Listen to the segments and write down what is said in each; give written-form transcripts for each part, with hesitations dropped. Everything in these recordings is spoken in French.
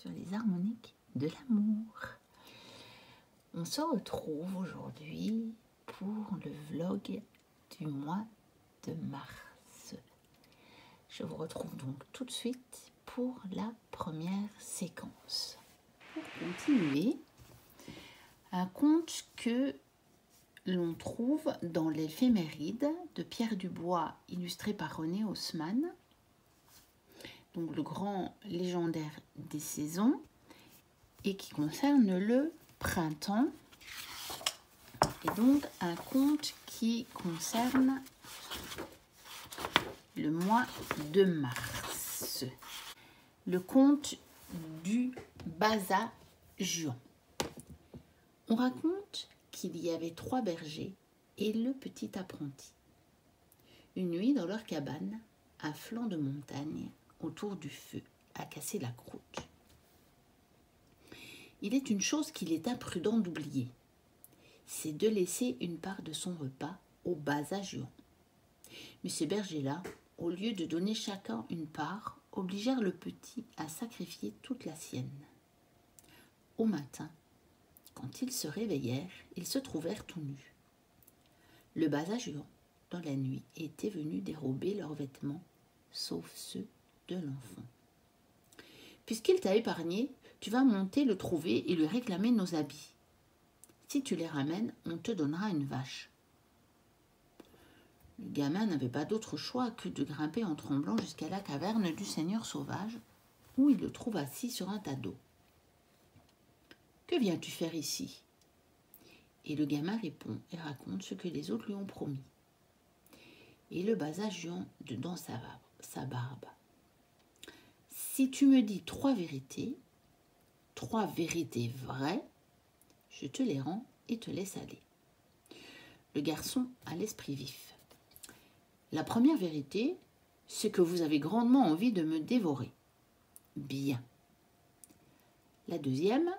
sur les harmoniques de l'amour. On se retrouve aujourd'hui pour le vlog du mois de mars. Je vous retrouve donc tout de suite pour la première séquence. Pour continuer, un conte que l'on trouve dans l'éphéméride de Pierre Dubois, illustré par René Haussmann, donc le grand légendaire des saisons, et qui concerne le printemps, et donc un conte qui concerne le mois de mars. Le conte du Basajuan. On raconte qu'il y avait 3 bergers et le petit apprenti. Une nuit, dans leur cabane, à flanc de montagne, autour du feu, à casser la croûte. Il est une chose qu'il est imprudent d'oublier, c'est de laisser une part de son repas au Basajuan. Mais ces bergers-là, au lieu de donner chacun une part, obligèrent le petit à sacrifier toute la sienne. Au matin, quand ils se réveillèrent, ils se trouvèrent tout nus. Le Basajuan, dans la nuit, était venu dérober leurs vêtements, sauf ceux de l'enfant. Puisqu'il t'a épargné, tu vas monter le trouver et lui réclamer nos habits. Si tu les ramènes, on te donnera une vache. Le gamin n'avait pas d'autre choix que de grimper en tremblant jusqu'à la caverne du seigneur sauvage, où il le trouve assis sur un tas d'eau. « Que viens-tu faire ici ?» Et le gamin répond et raconte ce que les autres lui ont promis. Et le Basajuan dedans sa barbe. « Si tu me dis 3 vérités, 3 vérités vraies, je te les rends et te laisse aller. » Le garçon a l'esprit vif. « La première vérité, c'est que vous avez grandement envie de me dévorer. » Bien. La deuxième,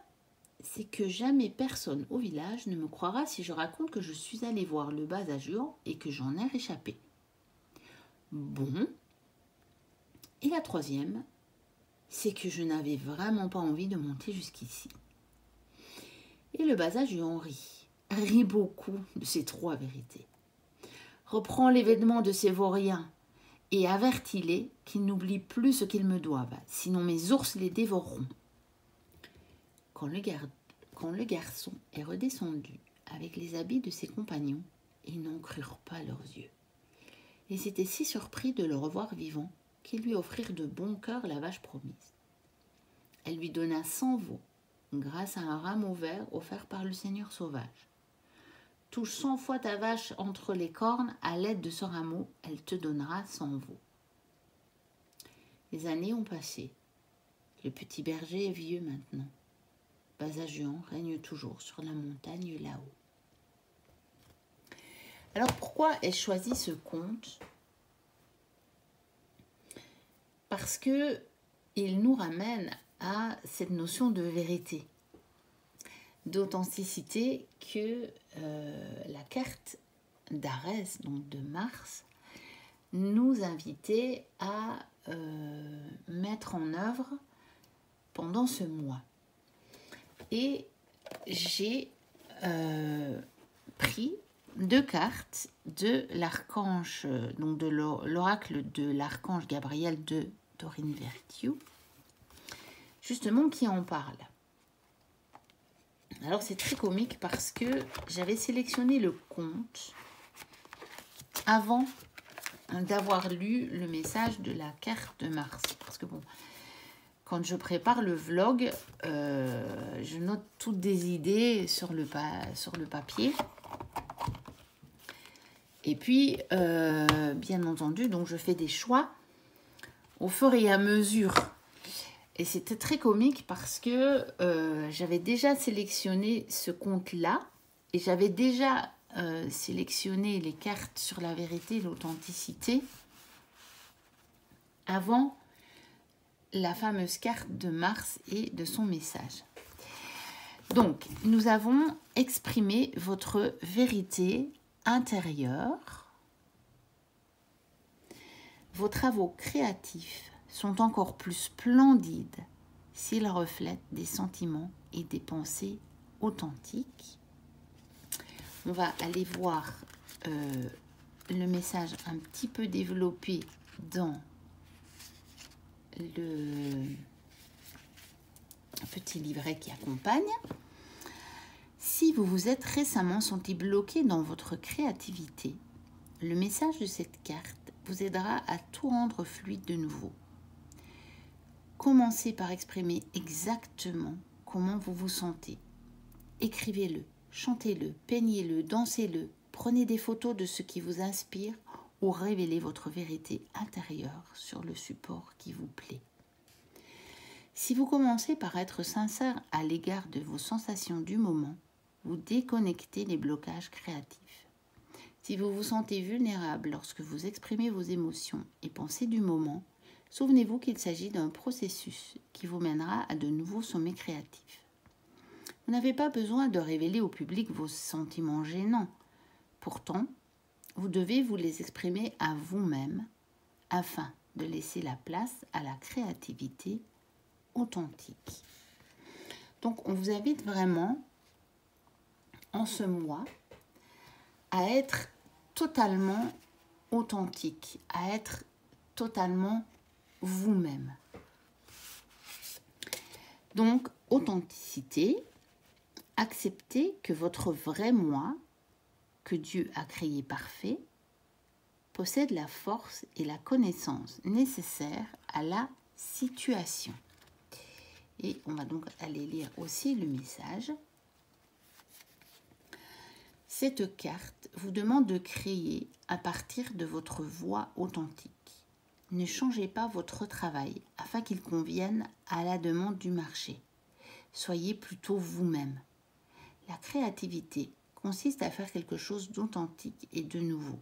c'est que jamais personne au village ne me croira si je raconte que je suis allée voir le Basajuan et que j'en ai réchappé. Bon. Et la troisième, c'est que je n'avais vraiment pas envie de monter jusqu'ici. Et le Basajuan rit beaucoup de ces 3 vérités. Reprends les vêtements de ces vauriens et avertis-les qu'ils n'oublient plus ce qu'ils me doivent, sinon mes ours les dévoreront. Quand le garçon est redescendu avec les habits de ses compagnons, ils n'en crurent pas leurs yeux. Ils étaient si surpris de le revoir vivant qu'ils lui offrirent de bon cœur la vache promise. Elle lui donna 100 veaux, grâce à un rameau vert offert par le seigneur sauvage. Touche 100 fois ta vache entre les cornes, à l'aide de ce rameau, elle te donnera 100 veaux. Les années ont passé. Le petit berger est vieux maintenant. Basajuan règne toujours sur la montagne là-haut. Alors pourquoi ai-je choisi ce conte? Parce que il nous ramène à cette notion de vérité, d'authenticité que la carte d'Arès, donc de Mars, nous invitait à mettre en œuvre pendant ce mois. Et j'ai pris 2 cartes de l'archange, donc de l'oracle de l'archange Gabriel de Dorine Virtue, justement qui en parle. Alors c'est très comique parce que j'avais sélectionné le conte avant d'avoir lu le message de la carte de Mars. Parce que bon, quand je prépare le vlog, je note toutes des idées sur le papier. Et puis, bien entendu, donc je fais des choix au fur et à mesure. Et c'était très comique parce que j'avais déjà sélectionné ce conte-là et j'avais déjà sélectionné les cartes sur la vérité et l'authenticité avant la fameuse carte de Mars et de son message. Donc, nous avons exprimé votre vérité intérieure. Vos travaux créatifs sont encore plus splendides s'il reflète des sentiments et des pensées authentiques. On va aller voir le message un petit peu développé dans le petit livret qui accompagne. Si vous vous êtes récemment senti bloqué dans votre créativité, le message de cette carte vous aidera à tout rendre fluide de nouveau. Commencez par exprimer exactement comment vous vous sentez. Écrivez-le, chantez-le, peignez-le, dansez-le, prenez des photos de ce qui vous inspire ou révélez votre vérité intérieure sur le support qui vous plaît. Si vous commencez par être sincère à l'égard de vos sensations du moment, vous déconnectez les blocages créatifs. Si vous vous sentez vulnérable lorsque vous exprimez vos émotions et pensées du moment, souvenez-vous qu'il s'agit d'un processus qui vous mènera à de nouveaux sommets créatifs. Vous n'avez pas besoin de révéler au public vos sentiments gênants. Pourtant, vous devez vous les exprimer à vous-même afin de laisser la place à la créativité authentique. Donc, on vous invite vraiment en ce mois à être totalement authentique, à être totalement vous-même. Donc, authenticité, acceptez que votre vrai moi, que Dieu a créé parfait, possède la force et la connaissance nécessaires à la situation. Et on va donc aller lire aussi le message. Cette carte vous demande de créer à partir de votre voix authentique. Ne changez pas votre travail afin qu'il convienne à la demande du marché. Soyez plutôt vous-même. La créativité consiste à faire quelque chose d'authentique et de nouveau.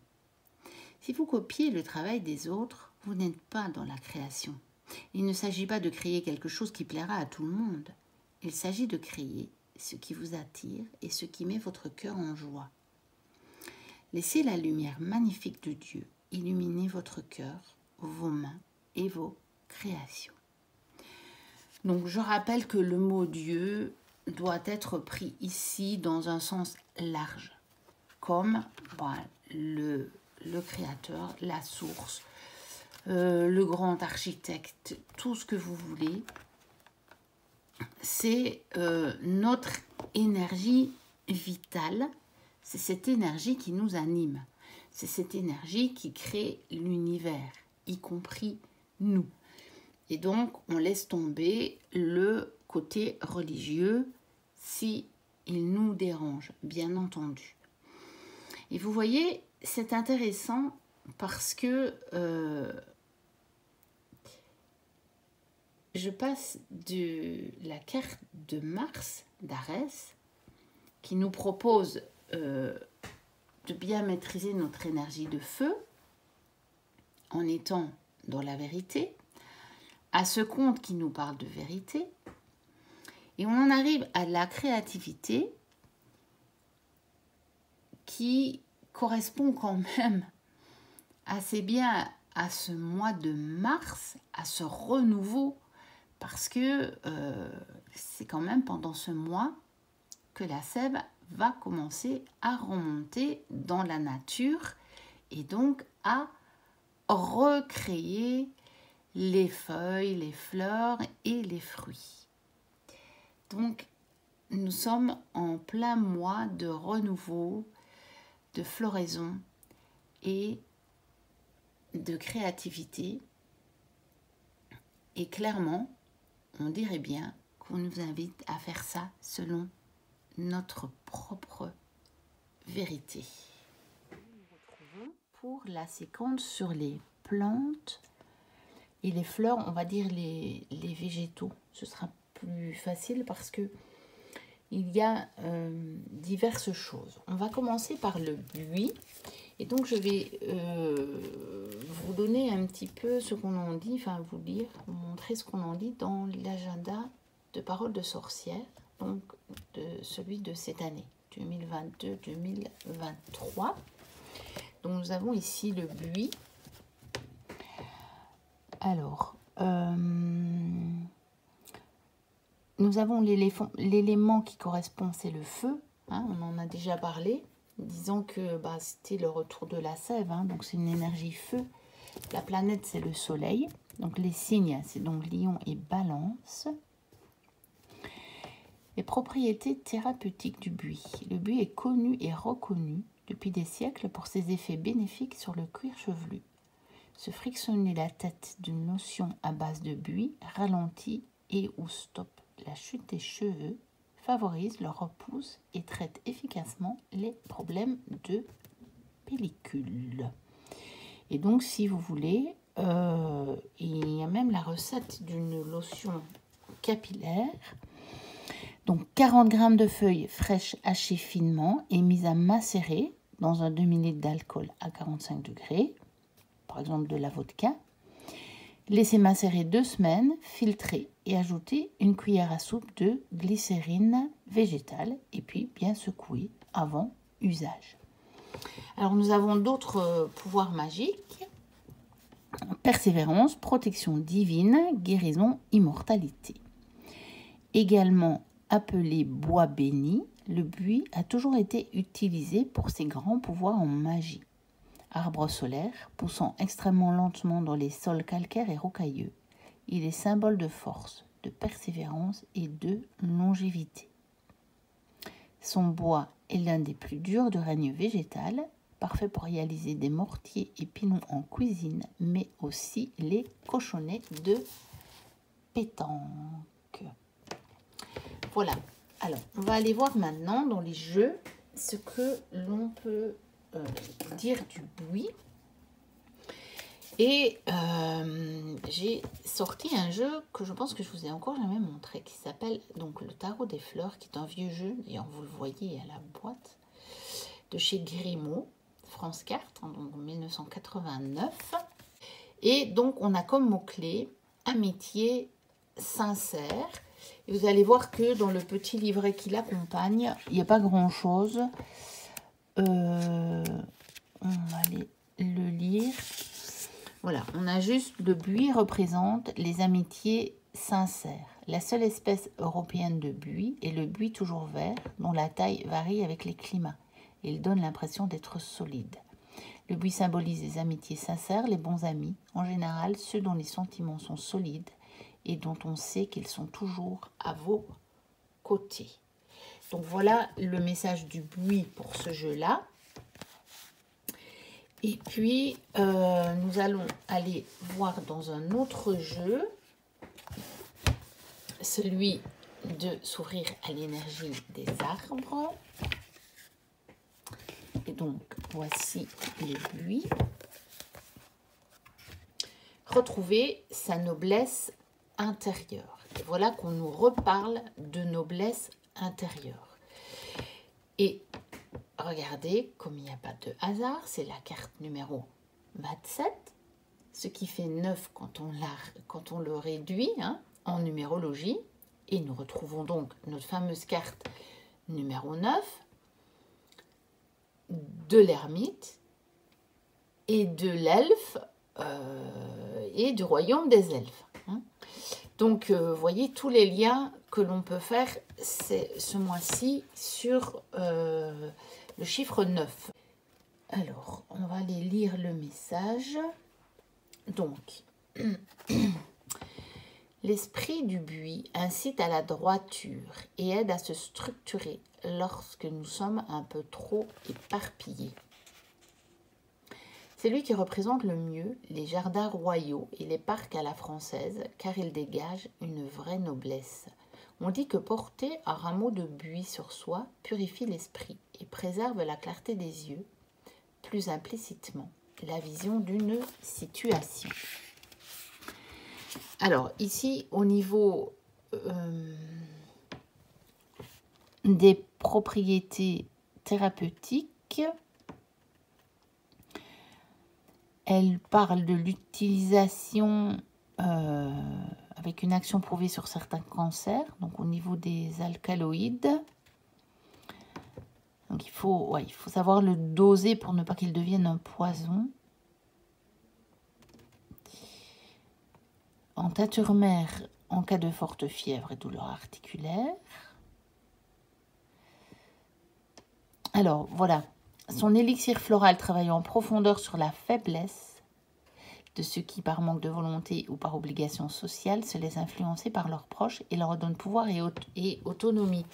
Si vous copiez le travail des autres, vous n'êtes pas dans la création. Il ne s'agit pas de créer quelque chose qui plaira à tout le monde. Il s'agit de créer ce qui vous attire et ce qui met votre cœur en joie. Laissez la lumière magnifique de Dieu illuminer votre cœur, vos mains et vos créations. Donc je rappelle que le mot Dieu doit être pris ici dans un sens large, comme le créateur, la source, le grand architecte, tout ce que vous voulez. C'est notre énergie vitale, c'est cette énergie qui nous anime, c'est cette énergie qui crée l'univers, y compris nous. Et donc, on laisse tomber le côté religieux si il nous dérange, bien entendu. Et vous voyez, c'est intéressant parce que je passe de la carte de Mars, d'Arès, qui nous propose de bien maîtriser notre énergie de feu en étant dans la vérité, à ce conte qui nous parle de vérité, et on en arrive à la créativité qui correspond quand même assez bien à ce mois de mars, à ce renouveau, parce que c'est quand même pendant ce mois que la sève va commencer à remonter dans la nature et donc à recréer les feuilles, les fleurs et les fruits. Donc, nous sommes en plein mois de renouveau, de floraison et de créativité. Et clairement, on dirait bien qu'on nous invite à faire ça selon notre propre vérité. Nous nous retrouvons pour la séquence sur les plantes et les fleurs, on va dire les végétaux. Ce sera plus facile parce que il y a diverses choses. On va commencer par le buis. Et donc, je vais vous donner un petit peu ce qu'on en dit, enfin vous lire, vous montrer ce qu'on en dit dans l'agenda de Paroles de sorcière, donc de celui de cette année, 2022-2023. Donc, nous avons ici le buis. Alors, nous avons l'élément qui correspond, c'est le feu. Hein, on en a déjà parlé, disant que c'était le retour de la sève, hein, donc c'est une énergie feu. La planète, c'est le soleil. Donc les signes, c'est donc Lion et Balance. Les propriétés thérapeutiques du buis. Le buis est connu et reconnu depuis des siècles pour ses effets bénéfiques sur le cuir chevelu. Se frictionner la tête d'une lotion à base de buis ralentit et ou stoppe la chute des cheveux, favorise leur repousse et traite efficacement les problèmes de pellicule. Et donc, si vous voulez, il y a même la recette d'une lotion capillaire. Donc, 40 g de feuilles fraîches hachées finement et mises à macérer dans un demi-litre d'alcool à 45 degrés, par exemple de la vodka. Laissez macérer 2 semaines, filtrer et ajouter une cuillère à soupe de glycérine végétale et puis bien secouer avant usage. Alors nous avons d'autres pouvoirs magiques. Persévérance, protection divine, guérison, immortalité. Également appelé bois béni, le buis a toujours été utilisé pour ses grands pouvoirs en magie. Arbre solaire, poussant extrêmement lentement dans les sols calcaires et rocailleux. Il est symbole de force, de persévérance et de longévité. Son bois est l'un des plus durs de règne végétal, parfait pour réaliser des mortiers et pilons en cuisine, mais aussi les cochonnets de pétanque. Voilà. Alors, on va aller voir maintenant dans les jeux ce que l'on peut dire du buis. Et j'ai sorti un jeu que je pense que je vous ai encore jamais montré, qui s'appelle donc le Tarot des Fleurs, qui est un vieux jeu, d'ailleurs vous le voyez à la boîte, de chez Grimaud, France Cartes, en 1989. Et donc on a comme mot-clé amitié sincère. Et vous allez voir que dans le petit livret qui l'accompagne, il n'y a pas grand-chose. On va aller le lire. Voilà, on a juste le buis représente les amitiés sincères. La seule espèce européenne de buis est le buis toujours vert, dont la taille varie avec les climats. Il donne l'impression d'être solide. Le buis symbolise les amitiés sincères, les bons amis, en général ceux dont les sentiments sont solides et dont on sait qu'ils sont toujours à vos côtés. Donc voilà le message du buis pour ce jeu-là. Et puis, nous allons aller voir dans un autre jeu, celui de s'ouvrir à l'énergie des arbres. Et donc, voici les buis. Retrouver sa noblesse intérieure. Et voilà qu'on nous reparle de noblesse intérieure. Et regardez, comme il n'y a pas de hasard, c'est la carte numéro 27, ce qui fait 9 quand on le réduit en numérologie. Et nous retrouvons donc notre fameuse carte numéro 9 de l'ermite et de l'elfe et du royaume des elfes. Donc, vous voyez tous les liens que l'on peut faire ce mois-ci sur le chiffre 9. Alors, on va aller lire le message. Donc, l'esprit du buis incite à la droiture et aide à se structurer lorsque nous sommes un peu trop éparpillés. C'est lui qui représente le mieux les jardins royaux et les parcs à la française, car il dégage une vraie noblesse. On dit que porter un rameau de buis sur soi purifie l'esprit et préserve la clarté des yeux, plus implicitement la vision d'une situation. Alors ici, au niveau des propriétés thérapeutiques, elle parle de l'utilisation avec une action prouvée sur certains cancers, donc au niveau des alcaloïdes. Donc il faut savoir le doser pour ne pas qu'il devienne un poison. En teinture mère, en cas de forte fièvre et douleurs articulaires. Alors, voilà. Son élixir floral travaille en profondeur sur la faiblesse de ceux qui, par manque de volonté ou par obligation sociale, se laissent influencer par leurs proches et leur donnent pouvoir et autonomie.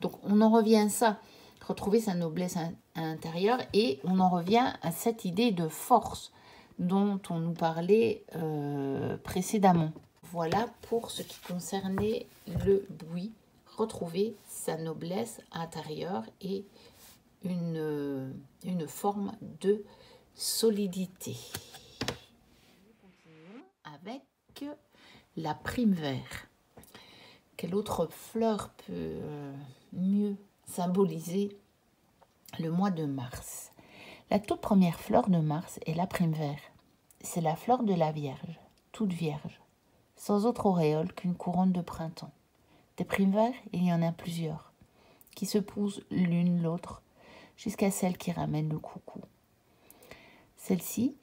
Donc, on en revient à ça, retrouver sa noblesse intérieure, et on en revient à cette idée de force dont on nous parlait précédemment. Voilà pour ce qui concernait le bruit, retrouver sa noblesse intérieure et une forme de solidité. Continuons avec la prime vert. Quelle autre fleur peut mieux symboliser le mois de mars? La toute première fleur de mars est la prime vert. C'est la fleur de la Vierge, toute vierge, sans autre auréole qu'une couronne de printemps. Des primes verts, il y en a plusieurs, qui se posent l'une l'autre, jusqu'à celle qui ramène le coucou. Celle-ci,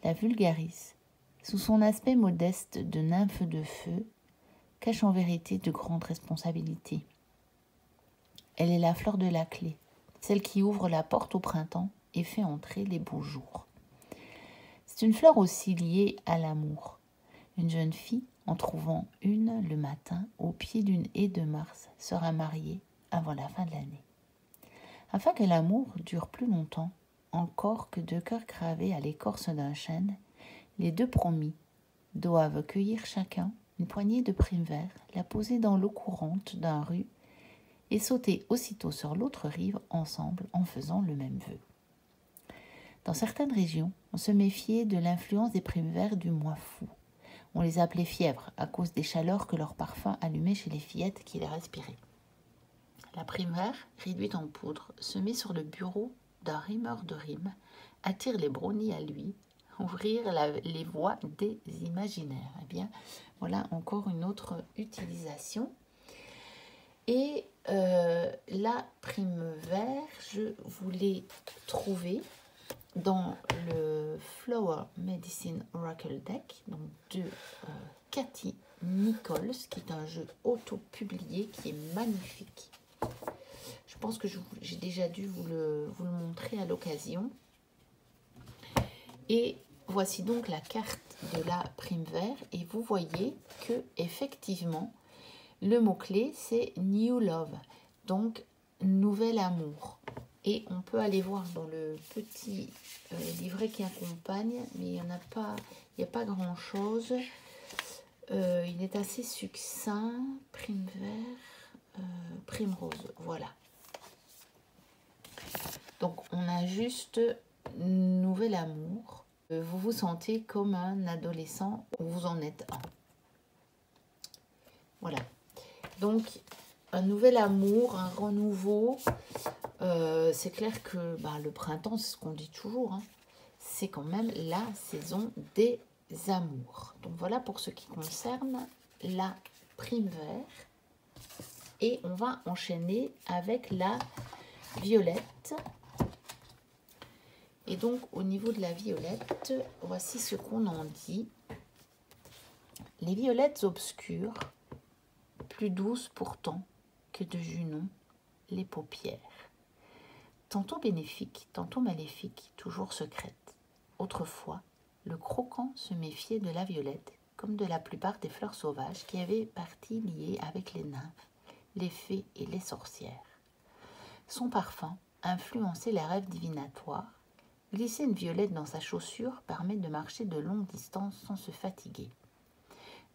la vulgaris, sous son aspect modeste de nymphe de feu, cache en vérité de grandes responsabilités. Elle est la fleur de la clé, celle qui ouvre la porte au printemps et fait entrer les beaux jours. C'est une fleur aussi liée à l'amour. Une jeune fille, en trouvant une le matin au pied d'une haie de mars, sera mariée avant la fin de l'année. Afin que l'amour dure plus longtemps, encore que deux cœurs gravés à l'écorce d'un chêne, les deux promis doivent cueillir chacun une poignée de primes verts, la poser dans l'eau courante d'un rue et sauter aussitôt sur l'autre rive ensemble en faisant le même vœu. Dans certaines régions, on se méfiait de l'influence des primes verts du mois fou. On les appelait fièvres à cause des chaleurs que leur parfum allumait chez les fillettes qui les respiraient. La prime vert, réduite en poudre, se met sur le bureau d'un rimeur de rimes, attire les brownies à lui, ouvrir les voies des imaginaires. Eh bien, voilà encore une autre utilisation. Et la prime vert, je voulais trouver dans le Flower Medicine Oracle Deck, donc de Cathy Nichols, qui est un jeu auto-publié qui est magnifique. Je pense que j'ai déjà dû vous le montrer à l'occasion. Et voici donc la carte de la prime vert. Et vous voyez que effectivement, le mot-clé, c'est New Love, donc nouvel amour. Et on peut aller voir dans le petit livret qui accompagne, mais il n'y a pas grand-chose. Il est assez succinct. Prime vert, prime rose, voilà. Donc, on a juste nouvel amour. Vous vous sentez comme un adolescent, ou vous en êtes un. Voilà. Donc, un nouvel amour, un renouveau. C'est clair que le printemps, c'est ce qu'on dit toujours, hein, c'est quand même la saison des amours. Donc, voilà pour ce qui concerne la prime vert. Et on va enchaîner avec la violette. Et donc, au niveau de la violette, voici ce qu'on en dit. Les violettes obscures, plus douces pourtant que de Junon, les paupières. Tantôt bénéfiques, tantôt maléfiques, toujours secrètes. Autrefois, le croquant se méfiait de la violette, comme de la plupart des fleurs sauvages qui avaient partie liée avec les nymphes, les fées et les sorcières. Son parfum influençait les rêves divinatoires. Glisser une violette dans sa chaussure permet de marcher de longues distances sans se fatiguer.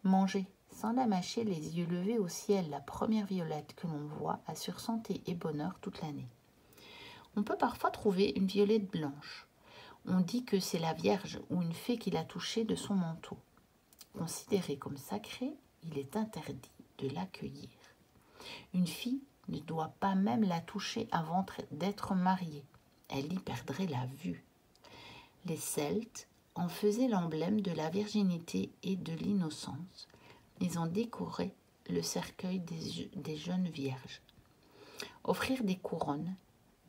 Manger, sans la mâcher, les yeux levés au ciel, la première violette que l'on voit assure santé et bonheur toute l'année. On peut parfois trouver une violette blanche. On dit que c'est la Vierge ou une fée qui l'a touchée de son manteau. Considérée comme sacrée, il est interdit de l'accueillir. Une fille ne doit pas même la toucher avant d'être mariée. Elle y perdrait la vue. Les Celtes en faisaient l'emblème de la virginité et de l'innocence. Ils en décoraient le cercueil des jeunes vierges. Offrir des couronnes,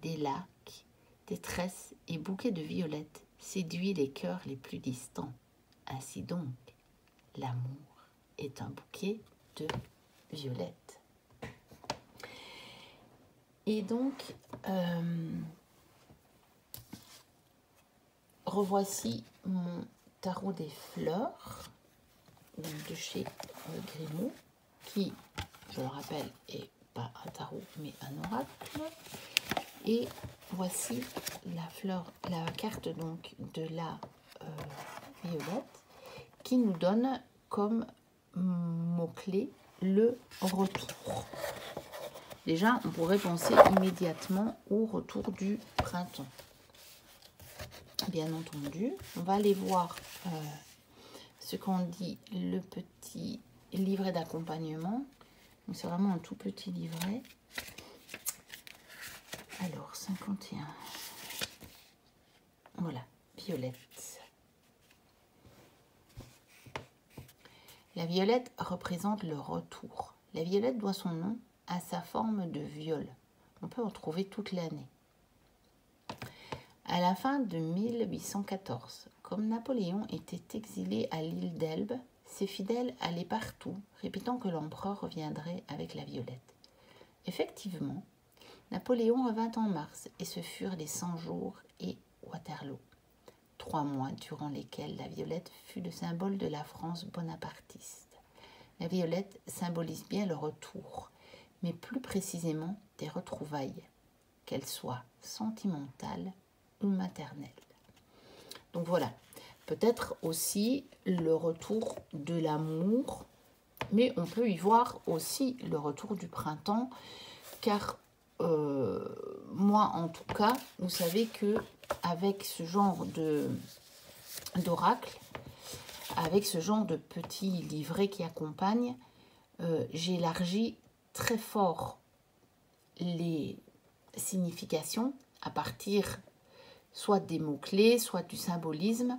des lacs, des tresses et bouquets de violettes séduit les cœurs les plus distants. Ainsi donc, l'amour est un bouquet de violette. Et donc, revoici mon tarot des fleurs, donc de chez Grimaud, qui, je le rappelle, est pas un tarot, mais un oracle. Et voici la carte donc de la violette, qui nous donne comme mot-clé le retour. Déjà, on pourrait penser immédiatement au retour du printemps. Bien entendu, on va aller voir ce qu'on dit, le petit livret d'accompagnement. C'est vraiment un tout petit livret. Alors, 51. Voilà, violette. La violette représente le retour. La violette doit son nom à sa forme de viol. On peut en trouver toute l'année. À la fin de 1814, comme Napoléon était exilé à l'île d'Elbe, ses fidèles allaient partout, répétant que l'empereur reviendrait avec la violette. Effectivement, Napoléon revint en mars et ce furent les 100 jours et Waterloo. 3 mois durant lesquels la violette fut le symbole de la France bonapartiste. La violette symbolise bien le retour, mais plus précisément des retrouvailles, qu'elles soient sentimentales ou maternelles. Donc voilà, peut-être aussi le retour de l'amour, mais on peut y voir aussi le retour du printemps, car moi en tout cas, vous savez que avec ce genre d'oracle, avec ce genre de petits livrets qui accompagnent, j'élargis très fort les significations à partir soit des mots-clés, soit du symbolisme,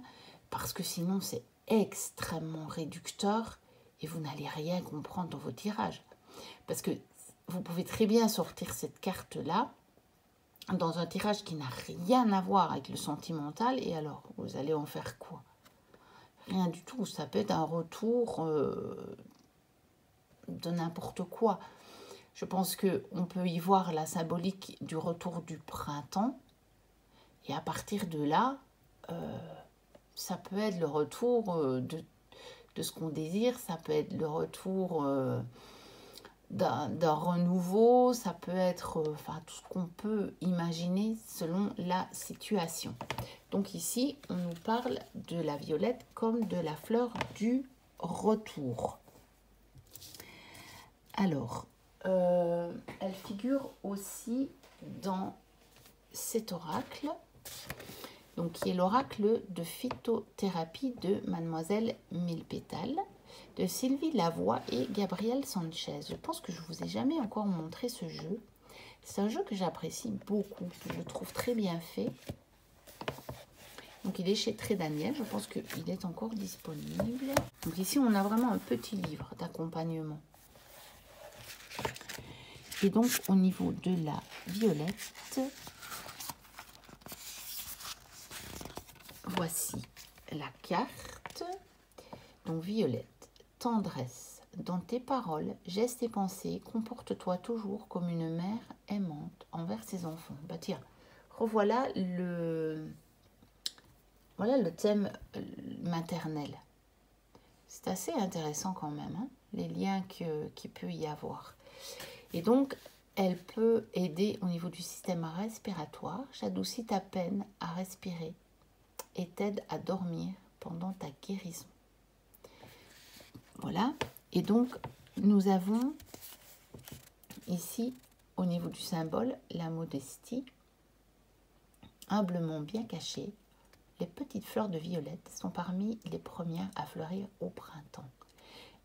parce que sinon c'est extrêmement réducteur et vous n'allez rien comprendre dans vos tirages. Parce que vous pouvez très bien sortir cette carte-là dans un tirage qui n'a rien à voir avec le sentimental, et alors, vous allez en faire quoi? Rien du tout, ça peut être un retour de n'importe quoi. Je pense qu'on peut y voir la symbolique du retour du printemps, et à partir de là, ça peut être le retour de ce qu'on désire, ça peut être le retour d'un renouveau, ça peut être enfin, tout ce qu'on peut imaginer selon la situation. Donc ici, on nous parle de la violette comme de la fleur du retour. Alors, elle figure aussi dans cet oracle, donc qui est l'oracle de phytothérapie de Mademoiselle Millepétale, de Sylvie Lavoie et Gabriel Sanchez. Je pense que je ne vous ai jamais encore montré ce jeu. C'est un jeu que j'apprécie beaucoup, que je trouve très bien fait. Donc il est chez Très Daniel, je pense qu'il est encore disponible. Donc ici on a vraiment un petit livre d'accompagnement. Et donc au niveau de la violette, voici la carte. Donc violette, tendresse, dans tes paroles, gestes et pensées, comporte-toi toujours comme une mère aimante envers ses enfants. Bah tiens, revoilà le thème maternel. C'est assez intéressant quand même, hein, les liens qu'il peut y avoir. Et donc, elle peut aider au niveau du système respiratoire, j'adoucis ta peine à respirer et t'aide à dormir pendant ta guérison. Voilà, et donc nous avons ici au niveau du symbole la modestie, humblement bien cachée. Les petites fleurs de violette sont parmi les premières à fleurir au printemps.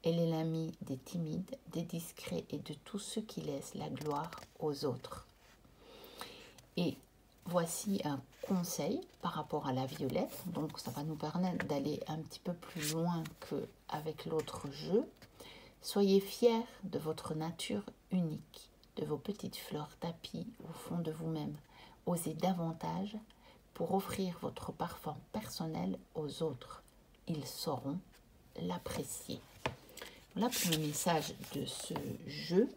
Elle est l'amie des timides, des discrets et de tous ceux qui laissent la gloire aux autres. Et voici un conseil par rapport à la violette. Donc ça va nous permettre d'aller un petit peu plus loin qu'avec l'autre jeu. Soyez fiers de votre nature unique, de vos petites fleurs tapies au fond de vous-même. Osez davantage pour offrir votre parfum personnel aux autres. Ils sauront l'apprécier. Voilà pour le message de ce jeu.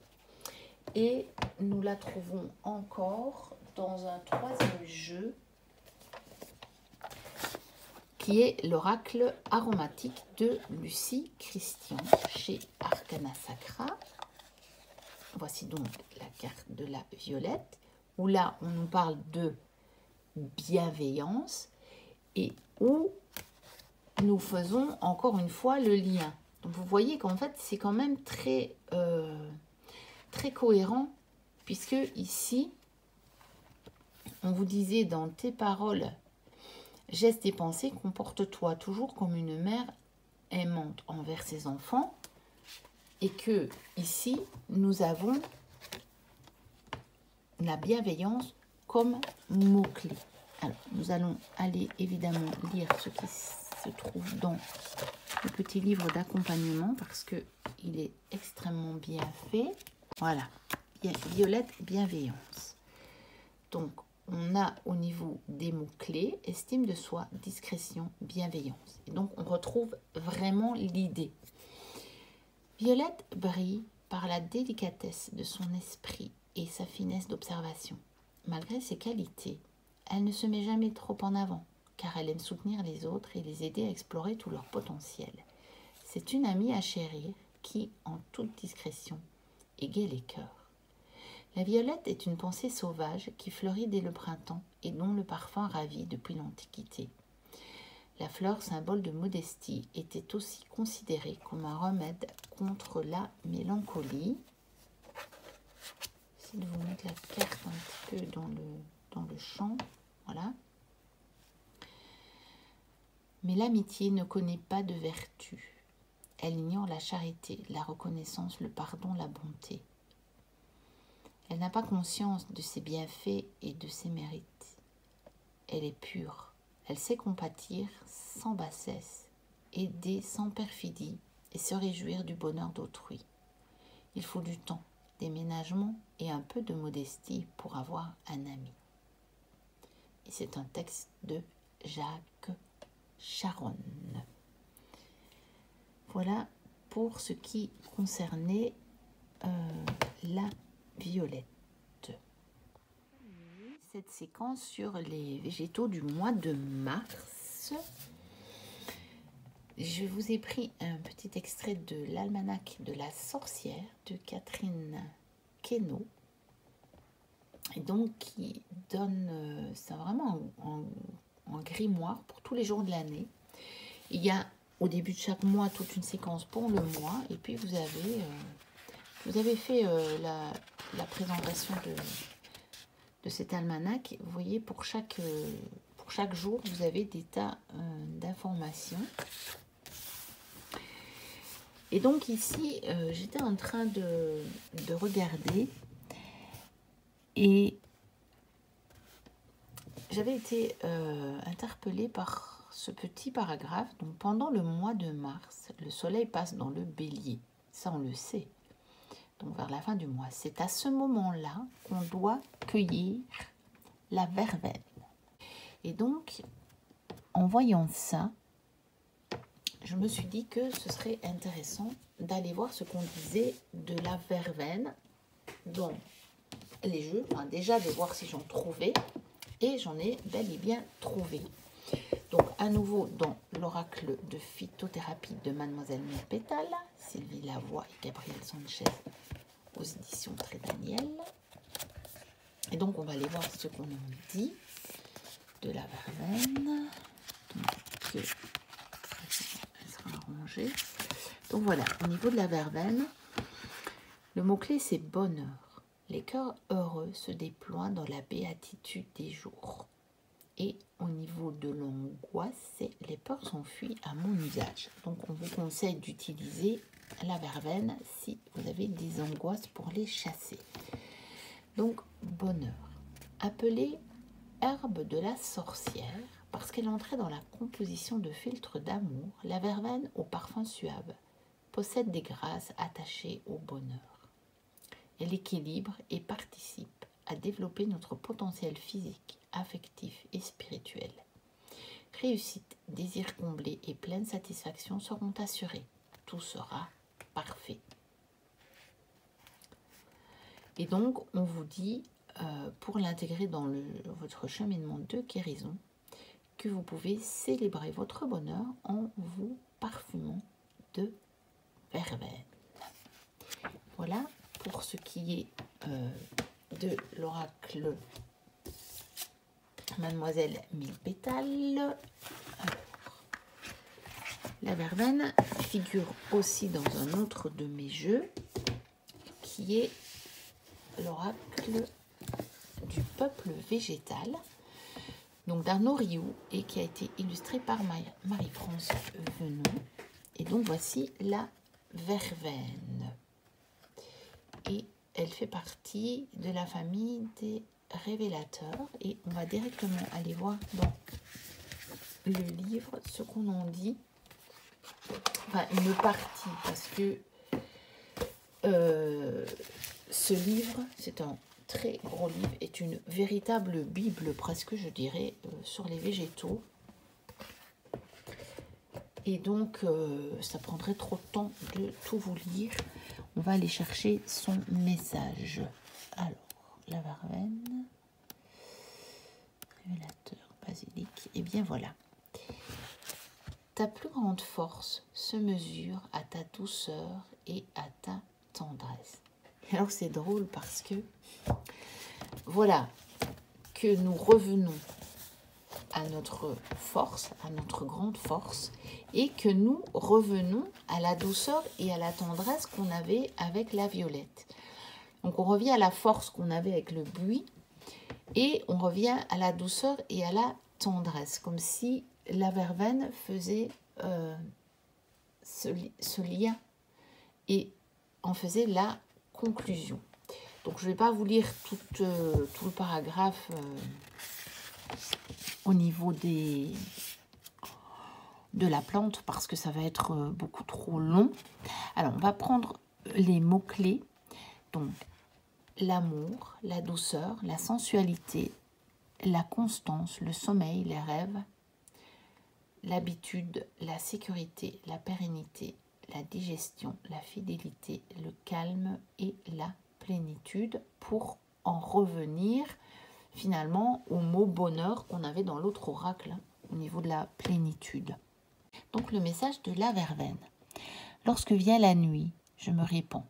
Et nous la trouvons encore dans un troisième jeu qui est l'oracle aromatique de Lucie Christian chez Arcana Sacra. Voici donc la carte de la violette, où là on nous parle de bienveillance et où nous faisons encore une fois le lien. Donc vous voyez qu'en fait c'est quand même très, très cohérent, puisque ici on vous disait dans tes paroles, gestes et pensées, comporte-toi toujours comme une mère aimante envers ses enfants, et que ici nous avons la bienveillance comme mot-clé. Alors nous allons aller évidemment lire ce qui se trouve dans le petit livre d'accompagnement parce que il est extrêmement bien fait. Voilà, violette bienveillance. Donc on a au niveau des mots-clés, estime de soi, discrétion, bienveillance. Et donc, on retrouve vraiment l'idée. Violette brille par la délicatesse de son esprit et sa finesse d'observation. Malgré ses qualités, elle ne se met jamais trop en avant, car elle aime soutenir les autres et les aider à explorer tout leur potentiel. C'est une amie à chérir qui, en toute discrétion, égaye les cœurs. La violette est une pensée sauvage qui fleurit dès le printemps et dont le parfum ravit depuis l'Antiquité. La fleur, symbole de modestie, était aussi considérée comme un remède contre la mélancolie. J'essaie de vous mettre la carte un petit peu dans le champ. Voilà. Mais l'amitié ne connaît pas de vertu. Elle ignore la charité, la reconnaissance, le pardon, la bonté. Elle n'a pas conscience de ses bienfaits et de ses mérites. Elle est pure. Elle sait compatir sans bassesse, aider sans perfidie et se réjouir du bonheur d'autrui. Il faut du temps, des ménagements et un peu de modestie pour avoir un ami. Et c'est un texte de Jacques Charonne. Voilà pour ce qui concernait la violette. Cette séquence sur les végétaux du mois de mars. Je vous ai pris un petit extrait de l'almanach de la sorcière de Catherine Queneau. Et donc qui donne, c'est vraiment en grimoire pour tous les jours de l'année. Il y a au début de chaque mois toute une séquence pour le mois. Et puis vous avez fait la présentation de cet almanach. Vous voyez, pour chaque jour, vous avez des tas d'informations. Et donc ici, j'étais en train de regarder et j'avais été interpellée par ce petit paragraphe. Donc pendant le mois de mars, le soleil passe dans le bélier. Ça, on le sait. Donc vers la fin du mois. C'est à ce moment-là qu'on doit cueillir la verveine. Et donc, en voyant ça, je me suis dit que ce serait intéressant d'aller voir ce qu'on disait de la verveine dans les jeux. Enfin, déjà de voir si j'en trouvais. Et j'en ai bel et bien trouvé. Donc, à nouveau, dans l'oracle de phytothérapie de Mademoiselle Mille-Pétales, Sylvie Lavoie et Gabriel Sanchez aux éditions Très Daniel. Et donc, on va aller voir ce qu'on en dit de la verveine. Donc, elle sera rangée. Donc, voilà, au niveau de la verveine, le mot-clé, c'est bonheur. Les cœurs heureux se déploient dans la béatitude des jours. Et au niveau de l'angoisse, c'est les peurs s'enfuient à mon usage. Donc, on vous conseille d'utiliser la verveine si vous avez des angoisses pour les chasser. Donc, bonheur. Appelée herbe de la sorcière, parce qu'elle entrait dans la composition de filtres d'amour, la verveine au parfum suave possède des grâces attachées au bonheur. Elle équilibre et participe à développer notre potentiel physique, affectif et spirituel. Réussite, désir comblé et pleine satisfaction seront assurés. Tout sera parfait. Et donc, on vous dit, pour l'intégrer dans votre cheminement de guérison, que vous pouvez célébrer votre bonheur en vous parfumant de verveine. Voilà pour ce qui est de l'oracle Mademoiselle Mille Pétales. Alors, la verveine figure aussi dans un autre de mes jeux qui est l'oracle du peuple végétal, donc d'Arnaud Rioux, et qui a été illustré par Marie-France Venon. Et donc voici la verveine. Et elle fait partie de la famille des révélateurs. Et on va directement aller voir dans le livre ce qu'on en dit. Enfin, une partie, parce que ce livre, c'est un très gros livre, est une véritable bible, presque, je dirais, sur les végétaux. Et donc, ça prendrait trop de temps de tout vous lire. On va aller chercher son message. Alors, la verveine, révélateur, basilic, et bien voilà. Ta plus grande force se mesure à ta douceur et à ta tendresse. Alors c'est drôle parce que, voilà, que nous revenons à notre force, à notre grande force, et que nous revenons à la douceur et à la tendresse qu'on avait avec la violette. Donc on revient à la force qu'on avait avec le buis, et on revient à la douceur et à la tendresse, comme si la verveine faisait ce lien et en faisait la conclusion. Donc je ne vais pas vous lire tout le paragraphe au niveau de la plante parce que ça va être beaucoup trop long. Alors on va prendre les mots-clés. Donc l'amour, la douceur, la sensualité, la constance, le sommeil, les rêves, l'habitude, la sécurité, la pérennité, la digestion, la fidélité, le calme et la plénitude, pour en revenir finalement au mot bonheur qu'on avait dans l'autre oracle, au niveau de la plénitude. Donc le message de la verveine. Lorsque vient la nuit, je me répands.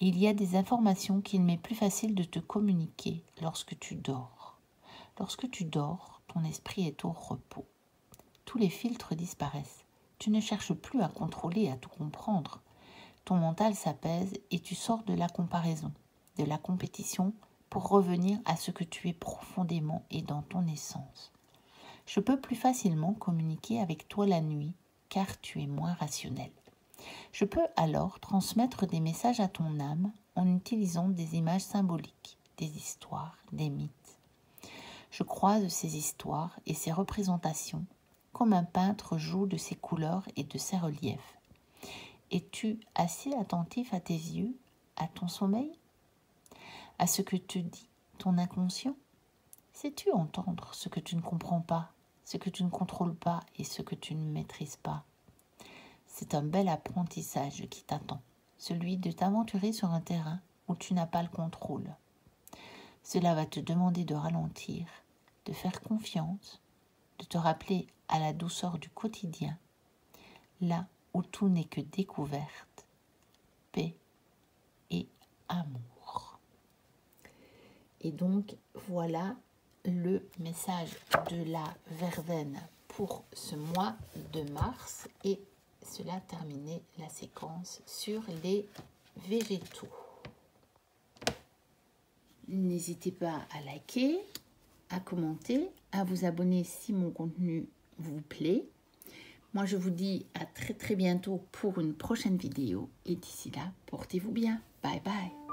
Et il y a des informations qu'il m'est plus facile de te communiquer lorsque tu dors. Lorsque tu dors, ton esprit est au repos. Tous les filtres disparaissent. Tu ne cherches plus à contrôler et à tout comprendre. Ton mental s'apaise et tu sors de la comparaison, de la compétition, pour revenir à ce que tu es profondément et dans ton essence. Je peux plus facilement communiquer avec toi la nuit, car tu es moins rationnel. Je peux alors transmettre des messages à ton âme en utilisant des images symboliques, des histoires, des mythes. Je croise ces histoires et ces représentations comme un peintre joue de ses couleurs et de ses reliefs. Es-tu assez attentif à tes yeux, à ton sommeil, à ce que te dit ton inconscient? Sais-tu entendre ce que tu ne comprends pas, ce que tu ne contrôles pas et ce que tu ne maîtrises pas? C'est un bel apprentissage qui t'attend, celui de t'aventurer sur un terrain où tu n'as pas le contrôle. Cela va te demander de ralentir, de faire confiance, de te rappeler à la douceur du quotidien, là où tout n'est que découverte, paix et amour. Et donc, voilà le message de la verveine pour ce mois de mars. Et cela terminait la séquence sur les végétaux. N'hésitez pas à liker, à commenter, à vous abonner si mon contenu vous plaît. Moi, je vous dis à très bientôt pour une prochaine vidéo. Et d'ici là, portez-vous bien. Bye bye.